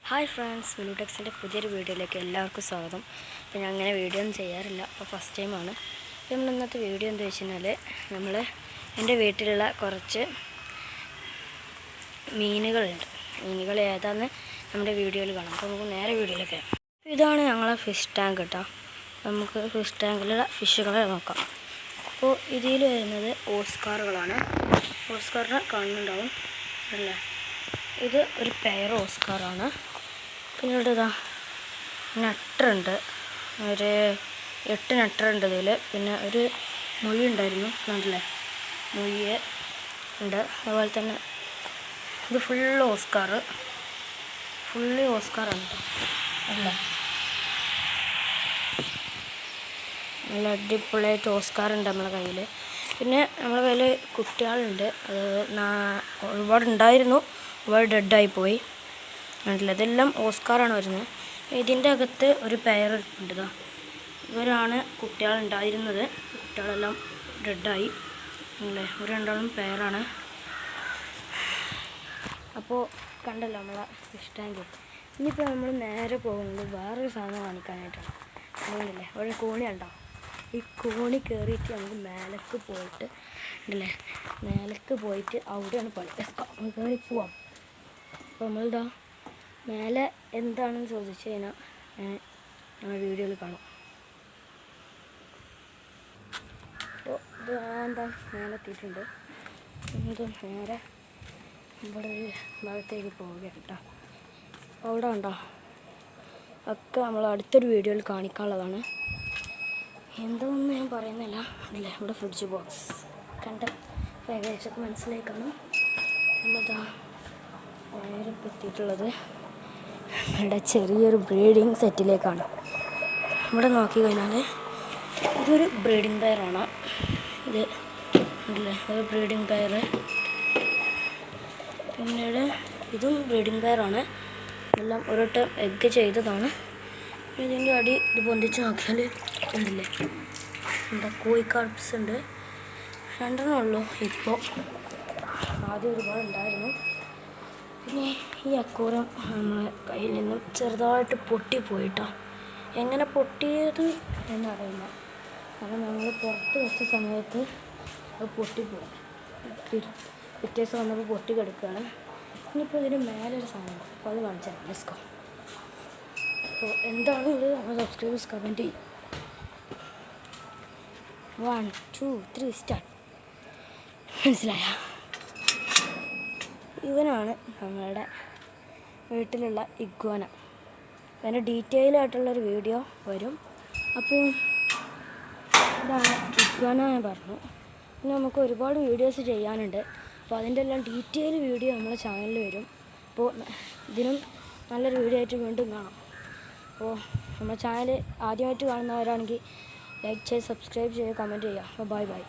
Hi friends, മിനുടെക്സിൻ്റെ പുതിയൊരു വീഡിയോയിലേക്ക് എല്ലാവർക്കും സ്വാഗതം. അപ്പോൾ ഞാൻ അങ്ങനെ വീഡിയോ ഒന്നും ചെയ്യാറില്ല, അപ്പോൾ ഫസ്റ്റ് ടൈമാണ്. നമ്മൾ ഇന്നത്തെ വീഡിയോ എന്താ വെച്ച് കഴിഞ്ഞാൽ എൻ്റെ വീട്ടിലുള്ള കുറച്ച് മീനുകൾ ഏതാണെന്ന് നമ്മുടെ വീഡിയോയിൽ കാണാം. അപ്പോൾ നമുക്ക് നേരെ വീഡിയോയിലേക്ക്. ഇതാണ് ഞങ്ങളെ ഫിഷ് ടാങ്ക് കേട്ടോ. നമുക്ക് ഫിഷ് ടാങ്കിലുള്ള ഫിഷുകളെ നോക്കാം. അപ്പോൾ ഇതിൽ വരുന്നത് ഓസ്കാറുകളാണ്. ഓസ്കാറിനെ കാണുന്നുണ്ടാവും അല്ലേ? ഇത് ഒരു പെയർ ഓസ്കാറാണ്. പിന്നീട് ഇതാ നട്ടറുണ്ട്, ഒരു 8 നട്ടറുണ്ട് ഇതിൽ. പിന്നെ ഒരു മൊഴി ഉണ്ടായിരുന്നു, കണ്ടില്ലേ? മൊയ്യ് ഉണ്ട്. അതുപോലെ തന്നെ ഇത് ഫുള്ളി ഓസ്കാറാണ് കേട്ടോ. അല്ലേ, നല്ല അടിപൊളിയായിട്ട് ഓസ്കാറുണ്ട് നമ്മളെ കയ്യിൽ. പിന്നെ നമ്മളെ കയ്യിൽ കുട്ടികളുണ്ട്. അത് ഒരുപാടുണ്ടായിരുന്നു, ഒരുപാട് ഡെഡായി പോയി. കണ്ടില്ല, ഇതെല്ലാം ഓസ്കാറാണ് വരുന്നത്. ഇതിൻ്റെ അകത്ത് ഒരു പെയർ ഉണ്ട്. ഇവരാണ് കുട്ടികളുണ്ടായിരുന്നത്. കുട്ടികളെല്ലാം ഡെഡായി അല്ലേ. ഇവർ രണ്ടാളും പെയറാണ്. അപ്പോൾ കണ്ടല്ലോ നമ്മളെ ഫിഷ് ടാങ്ക്. ഇനിയിപ്പോൾ നമ്മൾ നേരെ പോകുന്നത് വേറൊരു സാധനം കാണിക്കാനായിട്ടാണ്. അതുകൊണ്ടല്ലേ അവിടെ കോണി ഉണ്ടോ? ഈ കോണി കയറിയിട്ട് നമുക്ക് മേലേക്ക് പോയിട്ട് അവിടെയാണ് പണി. കയറി പോവാം. അപ്പോൾ നമ്മളിതാ മേലെ എന്താണെന്ന് ചോദിച്ചു കഴിഞ്ഞാൽ നമ്മൾ വീഡിയോയിൽ കാണാം. അപ്പോൾ ഇത് എന്താ മേലെ എത്തിയിട്ടുണ്ട്. ഇത് നേരെ ഇവിടെ ഒരു ഭാഗത്തേക്ക് പോവുകയാണ് കേട്ടോ. അവിടെ ഉണ്ടോ ഒക്കെ നമ്മൾ അടുത്തൊരു വീഡിയോയിൽ കാണിക്കാനുള്ളതാണ്. എന്തോന്നും ഞാൻ പറയുന്നില്ല അല്ലേ. ഇവിടെ ഫ്രിഡ്ജ് ബോക്സ് കണ്ട ഏകദേശമൊക്കെ മനസ്സിലായി കാണും. നമ്മളിതാ നേരെ എത്തിയിട്ടുള്ളത് ഇവിടെ ചെറിയൊരു ബ്രീഡിങ് സെറ്റിലേക്കാണ്. ഇവിടെ നോക്കിക്കഴിഞ്ഞാൽ ഇതൊരു ബ്രീഡിങ് പെയറാണ്. ഇത് അല്ലേ, ഒരു ബ്രീഡിങ് പെയർ. പിന്നീട് ഇതും ബ്രീഡിങ് പെയറാണ്. എല്ലാം ഒരൊട്ടം എഗ്ഗ് ചെയ്തതാണ്. ഇതിൻ്റെ അടി ഇത് പൊന്തിച്ച് നോക്കിയാൽ ഉണ്ടല്ലേ, എന്താ കോഴിക്കാർപ്സ് ഉണ്ട്. 2 ഉള്ളൂ ഇപ്പോൾ. ആദ്യം ഒരുപാട് ഉണ്ടായിരുന്നു. പിന്നെ ഈ അക്കൂറം നമ്മളെ കയ്യിൽ നിന്നും ചെറുതായിട്ട് പൊട്ടിപ്പോയിട്ടോ. എങ്ങനെ പൊട്ടിയത് എന്നറിയില്ല. കാരണം നമ്മൾ പുറത്ത് വെച്ച സമയത്ത് അത് പൊട്ടിപ്പോയി. പിറ്റേഴ്സ് വന്നപ്പോൾ പൊട്ടി കിടക്കുകയാണ്. ഇനിയിപ്പോൾ ഇതിന് മേലൊരു സാധനം, അപ്പോൾ അത് കാണിച്ചാൽ ലെറ്റ്സ് ഗോ. അപ്പോൾ എന്താണ് ഇത്? നമ്മൾ സബ്സ്ക്രൈബേഴ്സ് കമൻറ്റ് ചെയ്യും. 1 2 3 സ്റ്റാർട്ട്. മനസ്സിലായ? ഇവനാണ് നമ്മളുടെ വീട്ടിലുള്ള ഇഗ്വാന. അതിൻ്റെ ഡീറ്റെയിൽ ആയിട്ടുള്ളൊരു വീഡിയോ വരും. അപ്പോൾ ഇതാണ് ഇഗ്വാന ഞാൻ പറഞ്ഞു. പിന്നെ നമുക്ക് ഒരുപാട് വീഡിയോസ് ചെയ്യാനുണ്ട്. അപ്പോൾ അതിൻ്റെ എല്ലാം ഡീറ്റെയിൽ വീഡിയോ നമ്മളെ ചാനലിൽ വരും. അപ്പോൾ ഇതിനും നല്ലൊരു വീഡിയോ ആയിട്ട് വീണ്ടും കാണാം. അപ്പോൾ നമ്മുടെ ചാനൽ ആദ്യമായിട്ട് കാണുന്നവരാണെങ്കിൽ ലൈക്ക് ചെയ്ത് സബ്സ്ക്രൈബ് ചെയ്യുക, കമൻറ്റ് ചെയ്യുക. അപ്പോൾ ബൈ.